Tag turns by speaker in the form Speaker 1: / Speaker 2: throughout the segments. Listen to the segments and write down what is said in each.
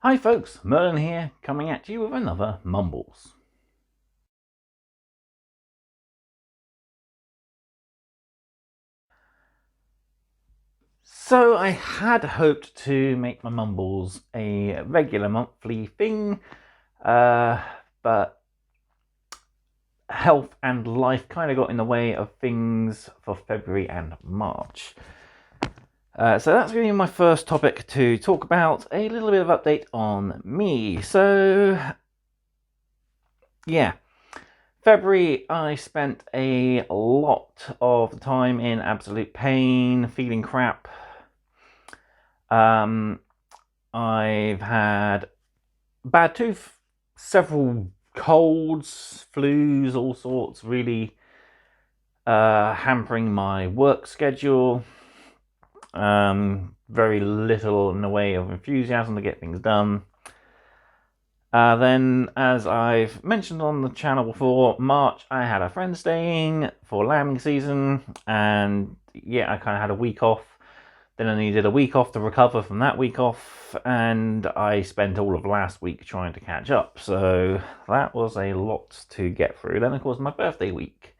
Speaker 1: Hi folks, Merlin here, coming at you with another Mumbles. So I had hoped to make my Mumbles a regular monthly thing, but health and life kind of got in the way of things for February and March. So that's going to be my first topic to talk about, a little bit of update on me. So, yeah. February, I spent a lot of the time in absolute pain, feeling crap. I've had bad tooth, several colds, flus, all sorts, really hampering my work schedule. Very little in the way of enthusiasm to get things done. Then, as I've mentioned on the channel before, March I had a friend staying for lambing season, and yeah, I kind of had a week off. Then I needed a week off to recover from that week off, and I spent all of last week trying to catch up. So that was a lot to get through. Then, of course, my birthday week,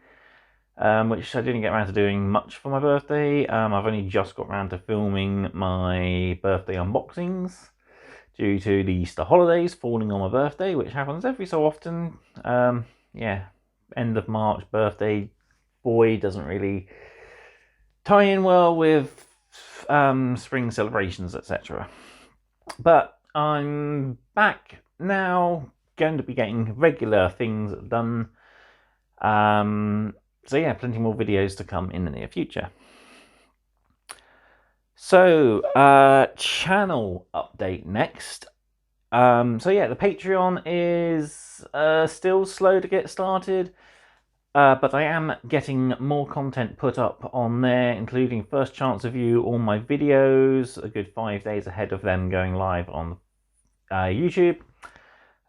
Speaker 1: which I didn't get around to doing much for my birthday. I've only just got around to filming my birthday unboxings due to the Easter holidays falling on my birthday, which happens every so often. Yeah, end of March birthday boy doesn't really tie in well with spring celebrations, etc. But I'm back now, going to be getting regular things done. So yeah, plenty more videos to come in the near future. So, channel update next. So yeah, the Patreon is still slow to get started. But I am getting more content put up on there, including first chance to view all my videos, a good 5 days ahead of them going live on YouTube.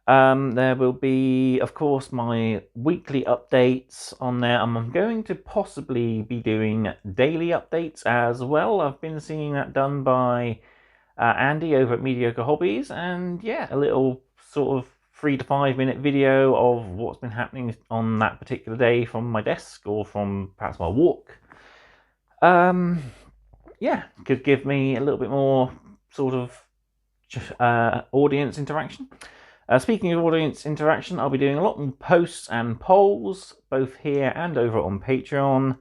Speaker 1: There will be, of course, my weekly updates on there. I'm going to possibly be doing daily updates as well. I've been seeing that done by Andy over at Mediocre Hobbies, and yeah, a little sort of 3 to 5 minute video of what's been happening on that particular day from my desk or from perhaps my walk. Yeah, could give me a little bit more sort of audience interaction. Speaking of audience interaction, I'll be doing a lot more posts and polls, both here and over on Patreon.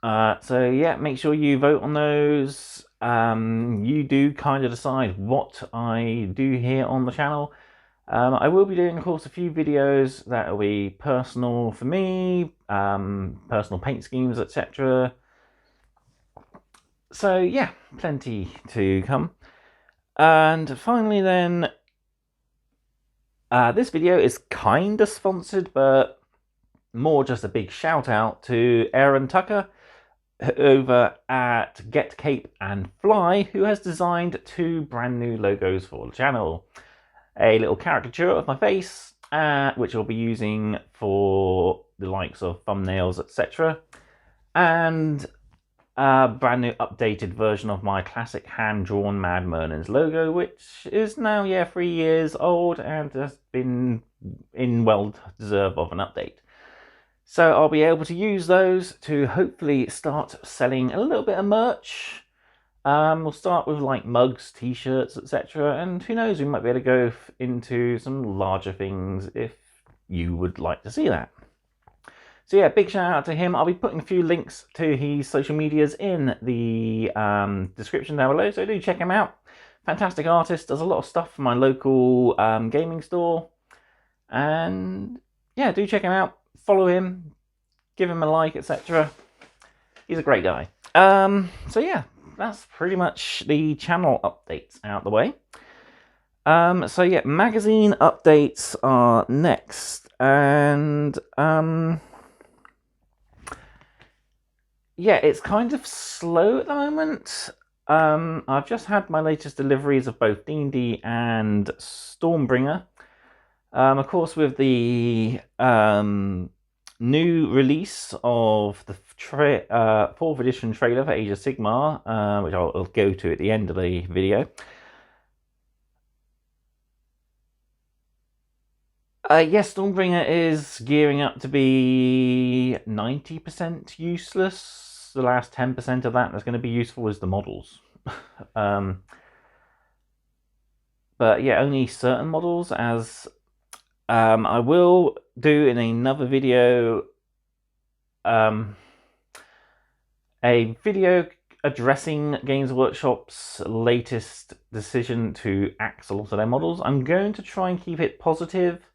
Speaker 1: So yeah, make sure you vote on those. You do kind of decide what I do here on the channel. I will be doing, of course, a few videos that will be personal for me, personal paint schemes, etc. So yeah, plenty to come. And finally then, this video is kind of sponsored, but more just a big shout out to Aaron Tucker over at getcapeandflyy, who has designed 2 brand new logos for the channel. A little caricature of my face, which I'll be using for the likes of thumbnails, etc. And a brand new updated version of my classic hand-drawn Mad Merlin's logo, which is now, 3 years old and has been in well-deserved of an update. So I'll be able to use those to hopefully start selling a little bit of merch. We'll start with like mugs, t-shirts, etc. And who knows, we might be able to go into some larger things if you would like to see that. So yeah, big shout out to him. I'll be putting a few links to his social medias in the description down below, so do check him out. Fantastic artist, does a lot of stuff for my local gaming store. And yeah, do check him out, follow him, give him a like, etc. He's a great guy. So yeah, that's pretty much the channel updates out the way. So yeah, magazine updates are next, and yeah, it's kind of slow at the moment. I've just had my latest deliveries of both D&D and Stormbringer. Of course, with the new release of the 4th edition trailer for Age of Sigmar, which I'll go to at the end of the video, Yes, Stormbringer is gearing up to be 90% useless. The last 10% of that that's going to be useful is the models. But yeah, only certain models, as I will do in another video a video addressing Games Workshop's latest decision to axe a lot of their models. I'm going to try and keep it positive,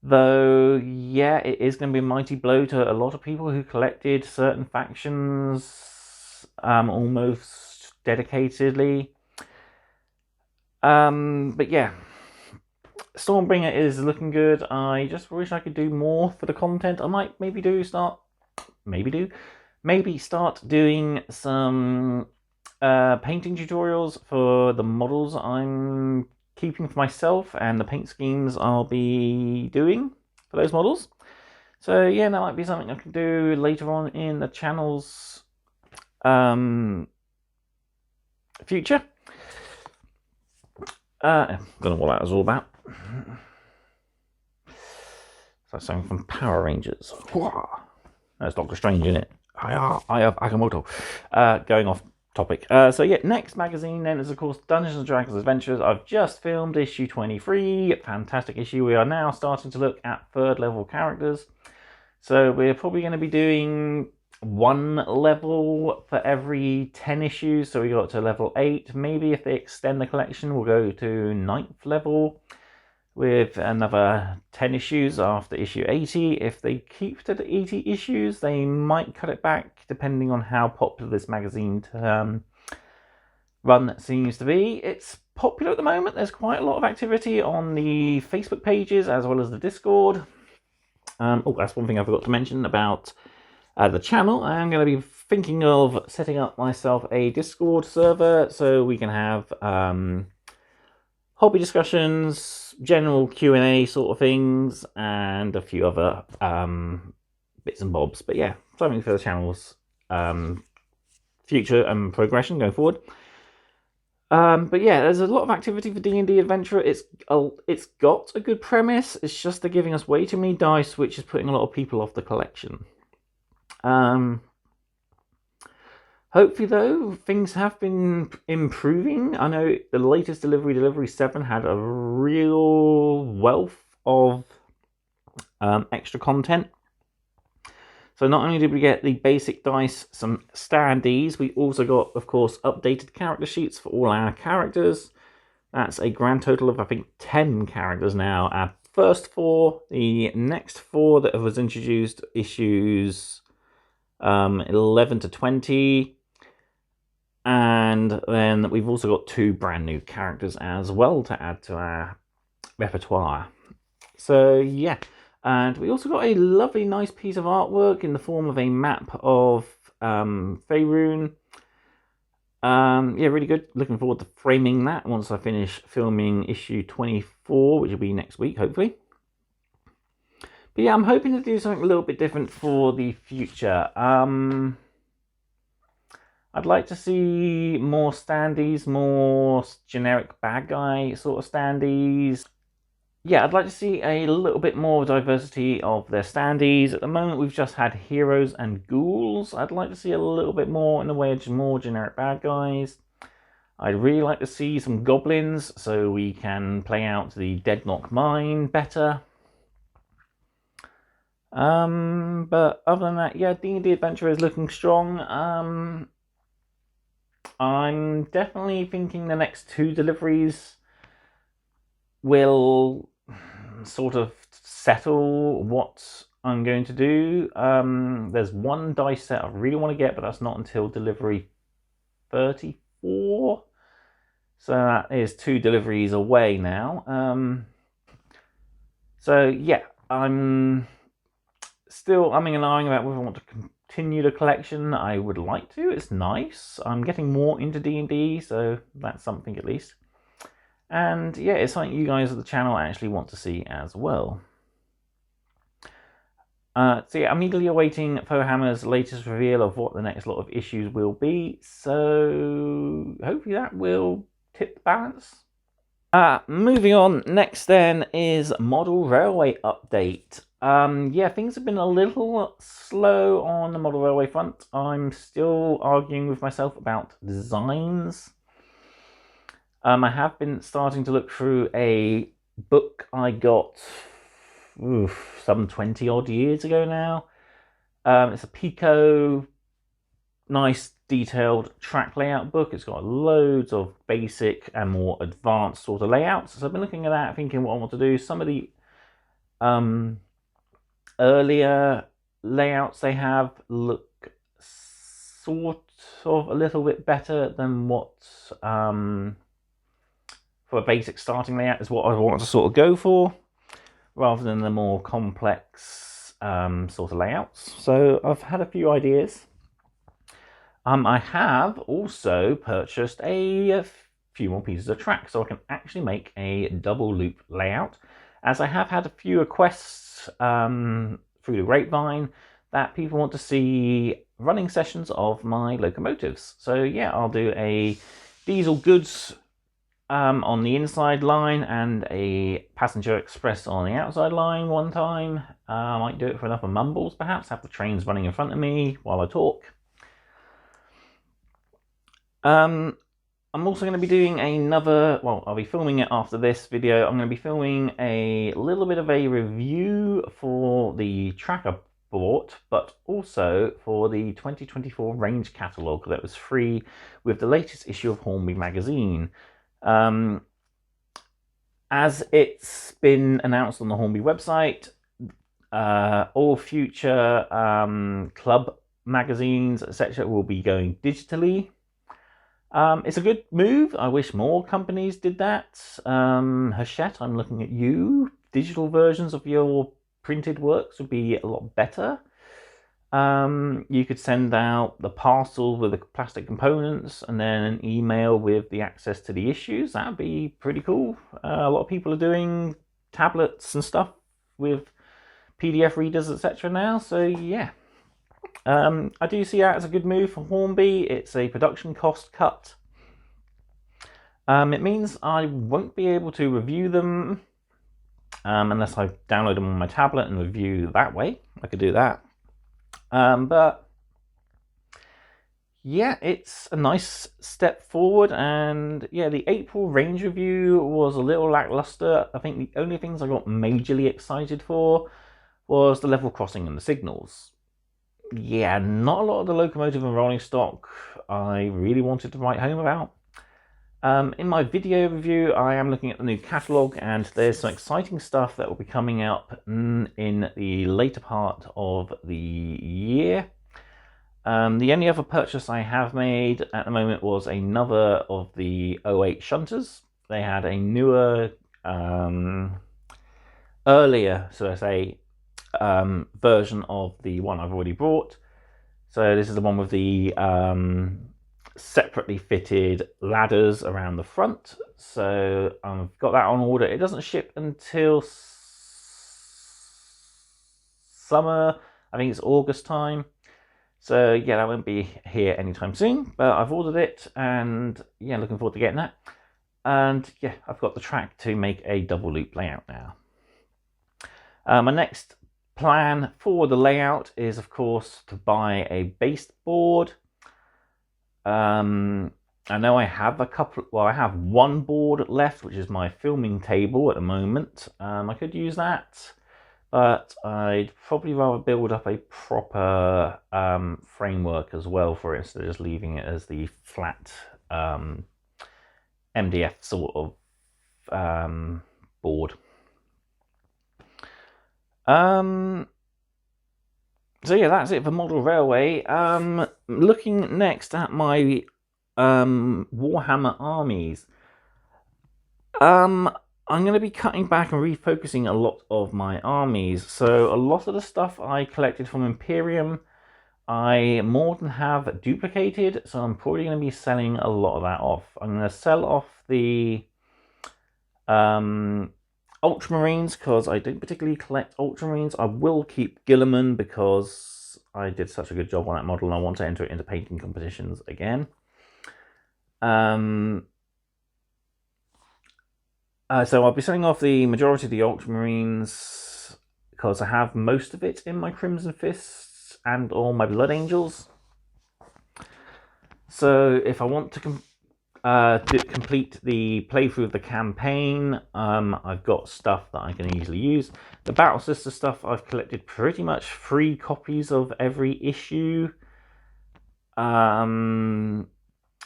Speaker 1: though, yeah, it is going to be a mighty blow to a lot of people who collected certain factions almost dedicatedly. But yeah, Stormbringer is looking good. I just wish I could do more for the content. I might maybe start doing some painting tutorials for the models I'm keeping for myself and the paint schemes I'll be doing for those models. So yeah, that might be something I can do later on in the channel's future. Don't know what that was all about. That's something from Power Rangers. That's Doctor Strange, isn't it? I have Akamoto. Going off topic. So yeah, next magazine then is of course Dungeons and Dragons Adventures. I've just filmed issue 23. Fantastic issue. We are now starting to look at 3rd level characters. So we're probably going to be doing 1 level for every 10 issues. So we got to level 8. Maybe if they extend the collection, we'll go to 9th level with another 10 issues after issue 80. If they keep to the 80 issues, they might cut it back depending on how popular this magazine run seems to be. It's popular at the moment. There's quite a lot of activity on the Facebook pages as well as the Discord. Oh, that's one thing I forgot to mention about the channel. I'm going to be thinking of setting up myself a Discord server so we can have hobby discussions, general Q&A sort of things, and a few other bits and bobs. But yeah, something for the channel's future and progression going forward. But yeah, there's a lot of activity for D&D Adventure. It's got a good premise. It's just they're giving us way too many dice, which is putting a lot of people off the collection. Hopefully, though, things have been improving. I know the latest Delivery 7, had a real wealth of extra content. So not only did we get the basic dice, some standees, we also got, of course, updated character sheets for all our characters. That's a grand total of, I think, 10 characters now. Our first 4, the next 4 that was introduced, issues 11 to 20. And then we've also got 2 brand new characters as well to add to our repertoire. So yeah, and we also got a lovely nice piece of artwork in the form of a map of Faerun. Yeah, really good. Looking forward to framing that once I finish filming issue 24, which will be next week, hopefully. But yeah, I'm hoping to do something a little bit different for the future. I'd like to see more standees, more generic bad guy sort of standees. Yeah, I'd like to see a little bit more diversity of their standees. At the moment, we've just had heroes and ghouls. I'd like to see a little bit more in the way of more generic bad guys. I'd really like to see some goblins so we can play out the Deadlock Mine better. But other than that, yeah, D&D Adventure is looking strong. I'm definitely thinking the next 2 deliveries will sort of settle what I'm going to do. There's 1 dice set I really want to get, but that's not until delivery 34. So that is 2 deliveries away now. So yeah, I'm still umming and ahhing about whether I want to continue the collection. I would like to. It's nice. I'm getting more into D&D, so that's something at least. And yeah, it's something you guys at the channel actually want to see as well. So yeah, I'm eagerly awaiting Fohammer's latest reveal of what the next lot of issues will be. So hopefully that will tip the balance. Moving on, next then is model railway update. Yeah, things have been a little slow on the model railway front. I'm still arguing with myself about designs. I have been starting to look through a book I got some 20 odd years ago now. It's a Pico, nice detailed track layout book. It's got loads of basic and more advanced sort of layouts. So I've been looking at that, thinking what I want to do. Some of the earlier layouts they have look sort of a little bit better than what for a basic starting layout is what I want to sort of go for, rather than the more complex sort of layouts. So I've had a few ideas. I have also purchased a few more pieces of track so I can actually make a double loop layout, as I have had a few requests through the grapevine that people want to see running sessions of my locomotives. So yeah, I'll do a diesel goods on the inside line and a passenger express on the outside line one time. I might do it for enough of Mumbles, perhaps, have the trains running in front of me while I talk. I'm also going to be doing another, well, I'll be filming it after this video. I'm going to be filming a little bit of a review for the track I bought, but also for the 2024 range catalogue that was free with the latest issue of Hornby magazine. As it's been announced on the Hornby website, all future club magazines, etc., will be going digitally. It's a good move. I wish more companies did that. Hachette, I'm looking at you. Digital versions of your printed works would be a lot better. You could send out the parcel with the plastic components and then an email with the access to the issues. That would be pretty cool. A lot of people are doing tablets and stuff with PDF readers, etc. now. So yeah. I do see that as a good move for Hornby. It's a production cost cut. It means I won't be able to review them unless I download them on my tablet and review that way. I could do that. But yeah, it's a nice step forward. And yeah, the April range review was a little lackluster. I think the only things I got majorly excited for was the level crossing and the signals. Yeah, not a lot of the locomotive and rolling stock I really wanted to write home about. In my video review, I am looking at the new catalogue, and there's some exciting stuff that will be coming up in the later part of the year. The only other purchase I have made at the moment was another of the 08 shunters. They had a newer, earlier, so I say, version of the one I've already bought. So this is the one with the separately fitted ladders around the front. So I've got that on order. It doesn't ship until summer. I think it's August time. So yeah, that won't be here anytime soon, but I've ordered it, and yeah, looking forward to getting that. And yeah, I've got the track to make a double loop layout now. My next plan for the layout is, of course, to buy a baseboard. I know I have a couple, well, I have one board left, which is my filming table at the moment. I could use that, but I'd probably rather build up a proper framework as well for it, instead of just leaving it as the flat MDF sort of board. So yeah, that's it for Model Railway. Looking next at my Warhammer armies. I'm going to be cutting back and refocusing a lot of my armies. So a lot of the stuff I collected from Imperium, I more than have duplicated. So I'm probably going to be selling a lot of that off. I'm going to sell off the Ultramarines, because I don't particularly collect Ultramarines. I will keep Guilliman because I did such a good job on that model and I want to enter it into painting competitions again. So I'll be selling off the majority of the Ultramarines because I have most of it in my Crimson Fists and all my Blood Angels. So if I want to complete the playthrough of the campaign, I've got stuff that I can easily use. The Battle Sister stuff, I've collected pretty much 3 copies of every issue.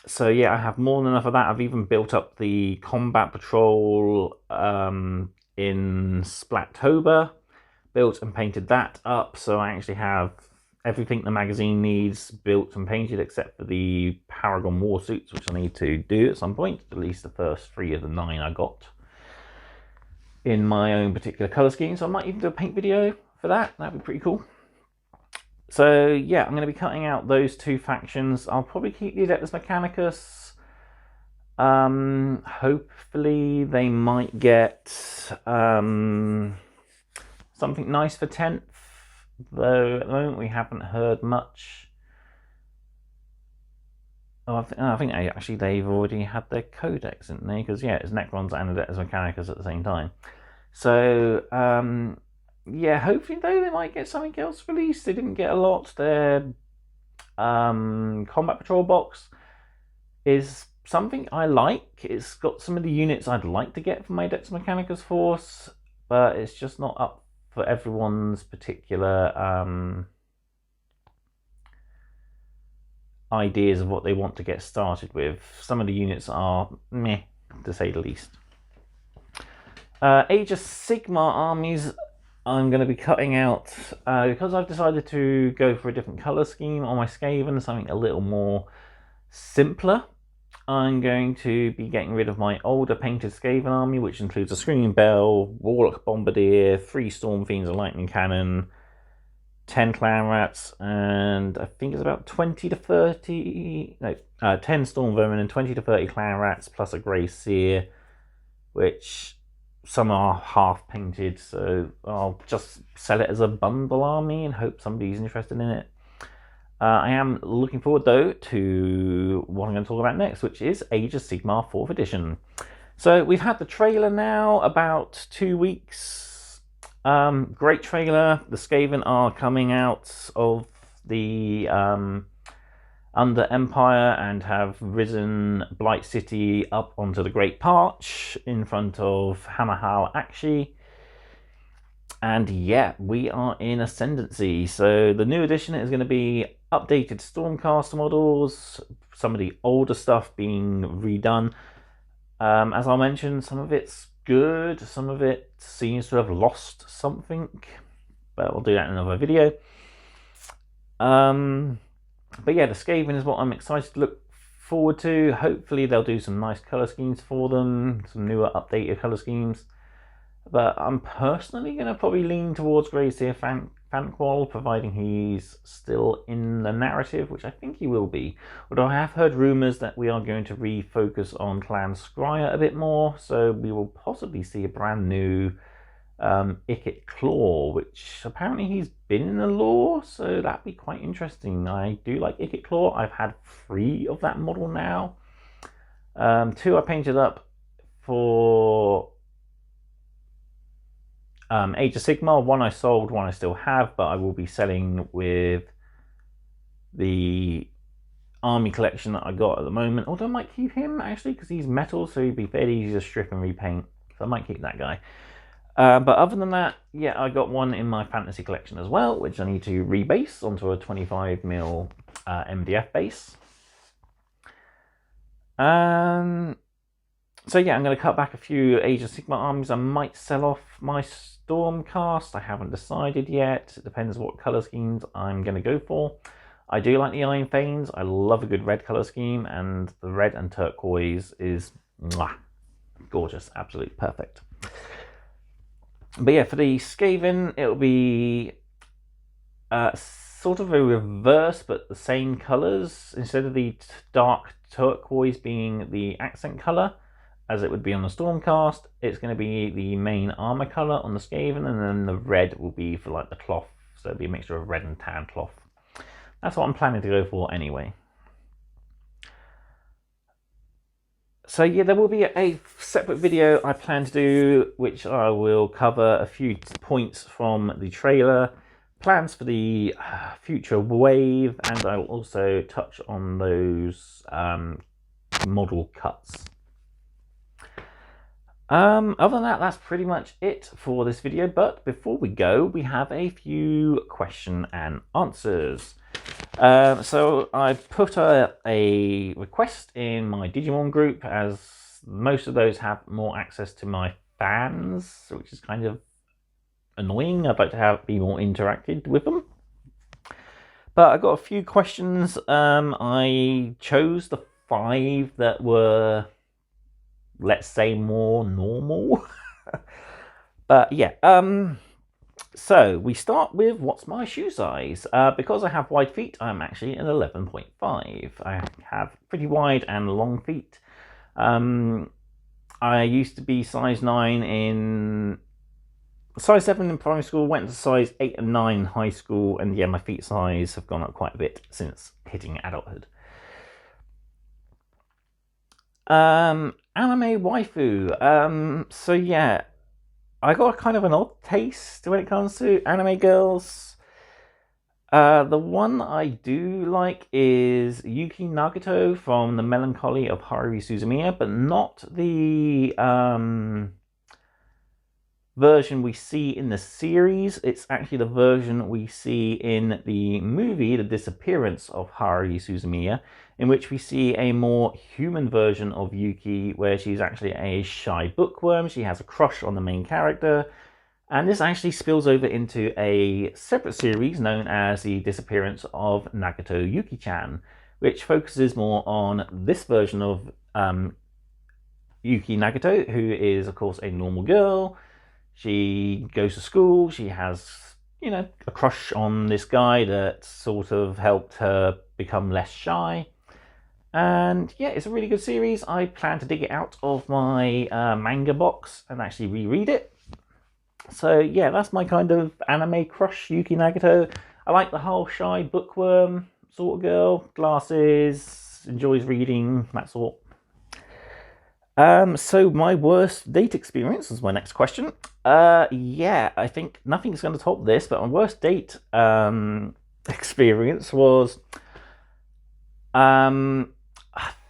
Speaker 1: So yeah, I have more than enough of that. I've even built up the Combat Patrol in Splattober, built and painted that up, so I actually have everything the magazine needs built and painted except for the Paragon War suits, which I need to do at some point, at least the first 3 of the 9 I got in my own particular colour scheme. So I might even do a paint video for that. That'd be pretty cool. So yeah, I'm going to be cutting out those 2 factions. I'll probably keep the Adeptus Mechanicus. Hopefully they might get something nice for 10th, though at the moment we haven't heard much. Oh, I think actually they've already had their codex, didn't they? Because yeah, it's Necrons and Adeptus Mechanicus at the same time. So yeah, hopefully though they might get something else released. They didn't get a lot. Their Combat Patrol box is something I like. It's got some of the units I'd like to get from my Adeptus Mechanicus force, but it's just not up for everyone's particular ideas of what they want to get started with. Some of the units are meh, to say the least. Age of Sigmar armies, I'm going to be cutting out because I've decided to go for a different colour scheme on my Skaven, something a little more simpler. I'm going to be getting rid of my older painted Skaven army, which includes a Screaming Bell, Warlock Bombardier, 3 Storm Fiends, a Lightning Cannon, 10 Clan Rats, and I think it's about 20 to 30, no, 10 Storm Vermin and 20 to 30 Clan Rats, plus a Grey Seer, which some are half painted, so I'll just sell it as a bundle army and hope somebody's interested in it. I am looking forward though to what I'm going to talk about next, which is Age of Sigmar 4th edition. So we've had the trailer now about 2 weeks. Great trailer. The Skaven are coming out of the under Empire and have risen Blight City up onto the Great Parch in front of Hammerhal Akshi. And yeah, we are in Ascendancy. So the new edition is going to be updated Stormcaster models, some of the older stuff being redone. As I mentioned, some of it's good, some of it seems to have lost something, but we'll do that in another video. But yeah, the Skaven is what I'm excited to look forward to. Hopefully they'll do some nice colour schemes for them, some newer updated colour schemes. But I'm personally going to probably lean towards Greyseer Fanqual, providing he's still in the narrative, which I think he will be. Although I have heard rumours that we are going to refocus on Clan Scryer a bit more, so we will possibly see a brand new Ikit Claw, which apparently he's been in the lore, so that'd be quite interesting. I do like Ikit Claw. I've had 3 of that model now. 2 I painted up for Age of Sigmar. 1 I sold, 1 I still have, but I will be selling with the army collection that I got at the moment. Although I might keep him actually, because he's metal, so he'd be fairly easy to strip and repaint. So I might keep that guy. But other than that, yeah, I got 1 in my fantasy collection as well, which I need to rebase onto a 25mm MDF base. So yeah, I'm going to cut back a few Age of Sigmar armies. I might sell off my Stormcast. I haven't decided yet. It depends what colour schemes I'm going to go for. I do like the Iron Thanes. I love a good red colour scheme, and the red and turquoise is mwah, gorgeous, absolutely perfect. But yeah, for the Skaven, it'll be sort of a reverse, but the same colours. Instead of the dark turquoise being the accent colour, as it would be on the Stormcast, it's going to be the main armour colour on the Skaven, and then the red will be for like the cloth. So it'll be a mixture of red and tan cloth. That's what I'm planning to go for anyway. So yeah, there will be a separate video I plan to do, which I will cover a few points from the trailer, plans for the future wave, and I'll also touch on those model cuts. Other than that, that's pretty much it for this video. But before we go, we have a few question and answers. So I put a request in my Digimon group, as most of those have more access to my fans, which is kind of annoying. I'd like to be more interacted with them. But I got a few questions. I chose the 5 that were, let's say, more normal. But yeah, so we start with what's my shoe size. Because I have wide feet, I'm actually an 11.5. I have pretty wide and long feet. I used to be size 9 in size 7 in primary school, went to size 8 and 9 in high school, and yeah, my feet size have gone up quite a bit since hitting adulthood. Anime waifu. So yeah, I got kind of an odd taste when it comes to anime girls. The one I do like is Yuki Nagato from The Melancholy of Haruhi Suzumiya, but not the version we see in the series. It's actually the version we see in the movie, The Disappearance of Haruhi Suzumiya, in which we see a more human version of Yuki, where she's actually a shy bookworm. She has a crush on the main character, and this actually spills over into a separate series known as The Disappearance of Nagato Yuki-chan, which focuses more on this version of Yuki Nagato, who is, of course, a normal girl. She goes to school, she has, you know, a crush on this guy that sort of helped her become less shy. And yeah, it's a really good series. I plan to dig it out of my manga box and actually reread it. So yeah, that's my kind of anime crush, Yuki Nagato. I like the whole shy bookworm sort of girl, glasses, enjoys reading, that sort. So my worst date experience is my next question. Yeah, I think nothing's going to top this, but my worst date experience was, I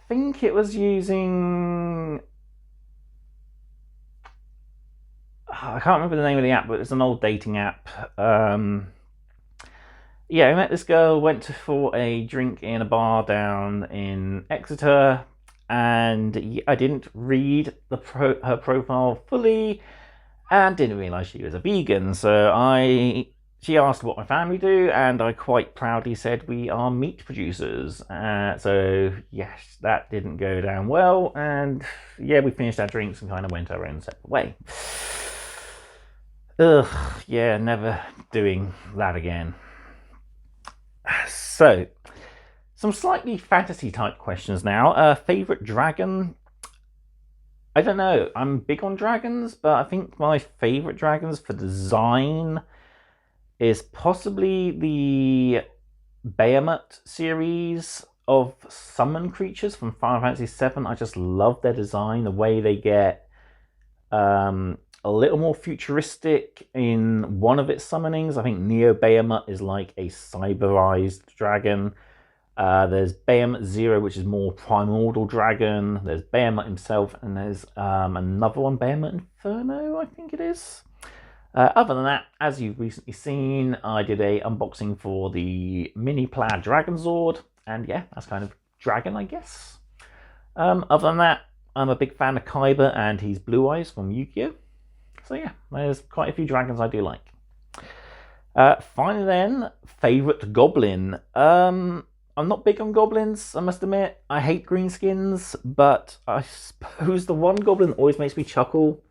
Speaker 1: think it was using, I can't remember the name of the app, but it's an old dating app. Yeah, I met this girl, went for a drink in a bar down in Exeter, and I didn't read her profile fully and didn't realise she was a vegan. So she asked what my family do, and I quite proudly said we are meat producers. So yes, that didn't go down well, and yeah, we finished our drinks and kind of went our own separate way. Ugh, yeah, never doing that again. So, some slightly fantasy type questions now. Favorite dragon? I don't know. I'm big on dragons, but I think my favorite dragons for design is possibly the Behemoth series of summon creatures from Final Fantasy VII. I just love their design, the way they get a little more futuristic in one of its summonings. I think Neo Behemoth is like a cyberized dragon. There's Behemoth Zero, which is more primordial dragon. There's Behemoth himself, and there's another one, Behemoth Inferno, I think it is. Other than that, as you've recently seen, I did a unboxing for the mini plaid Dragon Zord, and yeah, that's kind of dragon, I guess. Other than that, I'm a big fan of Kaiba and his Blue Eyes from Yu-Gi-Oh! So yeah, there's quite a few dragons I do like. Finally then, favourite goblin. I'm not big on goblins, I must admit. I hate greenskins, but I suppose the one goblin that always makes me chuckle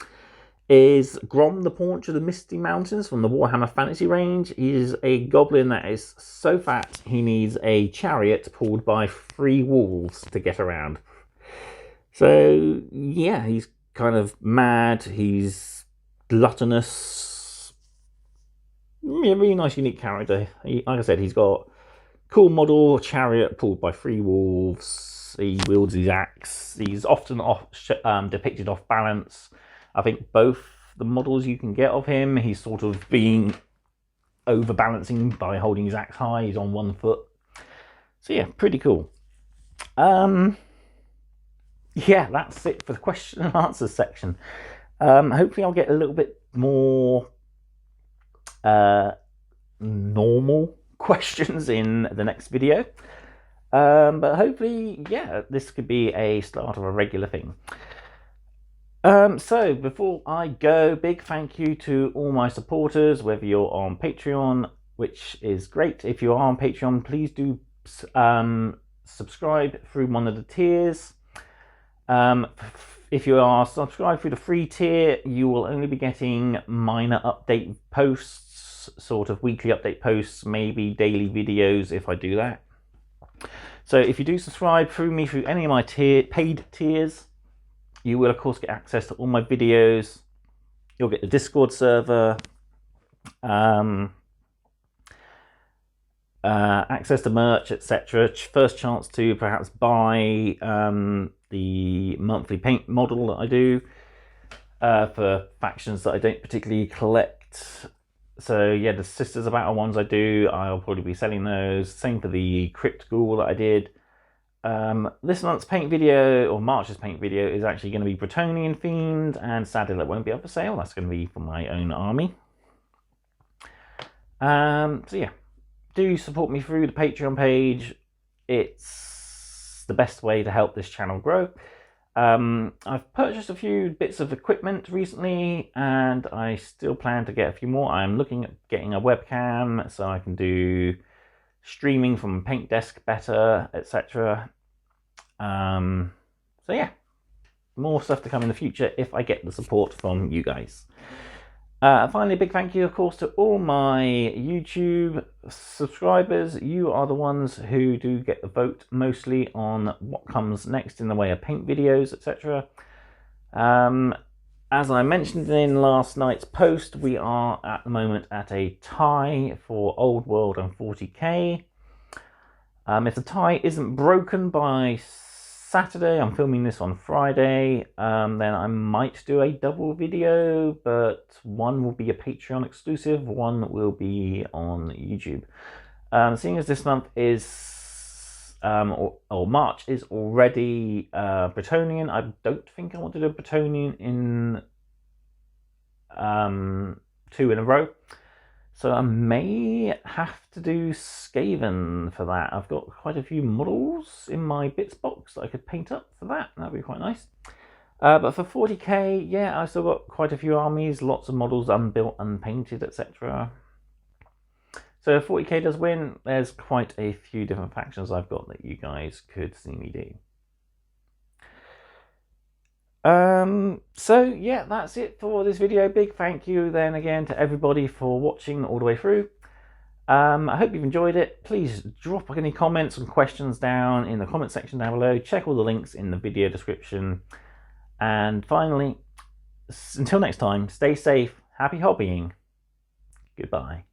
Speaker 1: is Grom the Paunch of the Misty Mountains from the Warhammer Fantasy range. He is a goblin that is so fat he needs a chariot pulled by 3 wolves to get around. So yeah, he's kind of mad, he's gluttonous. Yeah, really nice, unique character. Like I said, he's got cool model chariot pulled by 3 wolves. looks. He wields his axe. He's often depicted off balance. I think both the models you can get of him, he's sort of being overbalancing by holding his axe high. He's on one foot. So yeah, pretty cool. Yeah, that's it for the question and answer section. Hopefully I'll get a little bit more normal questions in the next video. But hopefully, yeah, this could be a start of a regular thing. So before I go, big thank you to all my supporters, whether you're on Patreon, which is great. If you are on Patreon, please do subscribe through one of the tiers. If you are subscribed through the free tier, you will only be getting minor update posts, sort of weekly update posts, maybe daily videos if I do that. So if you do subscribe through me through any of my paid tiers, you will of course get access to all my videos. You'll get the Discord server, access to merch, etc. First chance to perhaps buy the monthly paint model that I do for factions that I don't particularly collect. So yeah, the Sisters of Battle ones I do, I'll probably be selling those. Same for the Crypt Ghoul that I did. This month's paint video, or March's paint video, is actually going to be Bretonian themed, and sadly that won't be up for sale. That's going to be for my own army. So yeah, do support me through the Patreon page. It's the best way to help this channel grow. I've purchased a few bits of equipment recently, and I still plan to get a few more. I'm looking at getting a webcam so I can do streaming from Paint Desk better, etc. So yeah, more stuff to come in the future if I get the support from you guys. Finally, a big thank you, of course, to all my YouTube subscribers. You are the ones who do get the vote mostly on what comes next in the way of paint videos, etc. As I mentioned in last night's post, we are at the moment at a tie for Old World and 40k. If the tie isn't broken by Saturday, I'm filming this on Friday, then I might do a double video, but one will be a Patreon exclusive, one will be on YouTube. Seeing as this month is, or March is already Bretonian, I don't think I want to do a Bretonian in 2 in a row. So I may have to do Skaven for that. I've got quite a few models in my bits box that I could paint up for that. That'd be quite nice. But for 40k, yeah, I've still got quite a few armies, lots of models unbuilt, unpainted, etc. So if 40k does win, there's quite a few different factions I've got that you guys could see me do. So yeah, that's it for this video. Big thank you then again to everybody for watching all the way through. I hope you've enjoyed it. Please drop any comments and questions down in the comment section down below. Check all the links in the video description. And finally, until next time, stay safe, happy hobbying, goodbye.